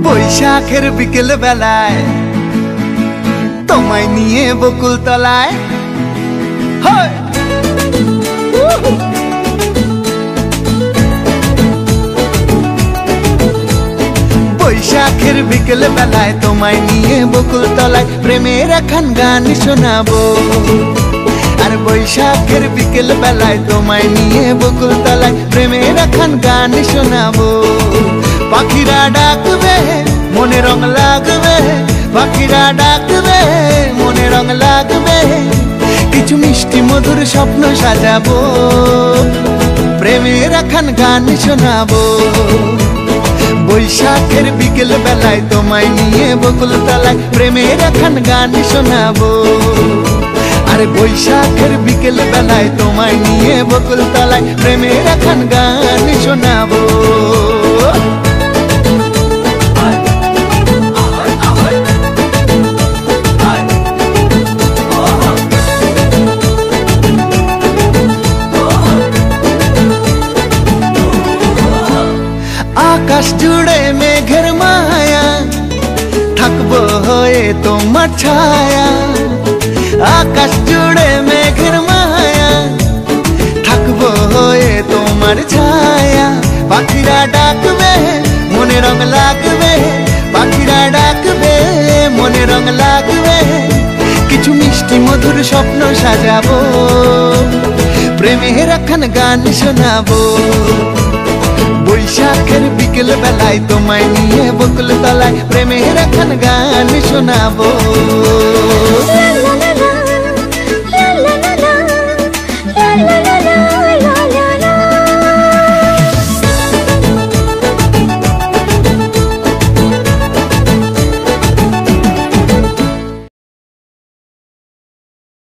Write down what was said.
বৈশাখের বিকেল বেলায় তোমায় নিয়ে বকুল তলায় বৈশাখের বিকেল বেলায় তোমায় নিয়ে বকুল তলায় প্রেমের এখন গান শোনাবো। আর বৈশাখের বিকেল বেলায় তোমায় নিয়ে বকুল তলায় প্রেমের এখন গান শোনাবো। পাখিরা ডাকবে মনে রং লাগবে, পাখিরা ডাকবে মনে রং লাগবে, কিছু মিষ্টি মধুর স্বপ্ন সাজাবো, প্রেমের এখন গান শোনাবো। বৈশাখের বিকেল বেলায় তোমায় নিয়ে বকুল তলায় প্রেমের এখন গান শোনাবো। আর বৈশাখের বিকেল বেলায় তোমায় নিয়ে বকুল তলায় প্রেমের এখন গান শোনাবো। আকাশ জুড়ে মেঘের মায়া, থাকবো হয়ে তোমার ছায়া। আকাশ জুড়ে মেঘের মায়া, থাকবো হয়ে তোমার ছায়া। পাখিরা ডাকবে মনে রং লাগবে, পাখিরা ডাকবে মনে রং লাগবে, কিছু মিষ্টি মধুর স্বপ্ন সাজাবো, প্রেমের এখন গান শোনাবো। বৈশাখের বিকেল বেলায় তোমায় নিয়ে বকুল তলায় প্রেমের এখন গান শোনাবো।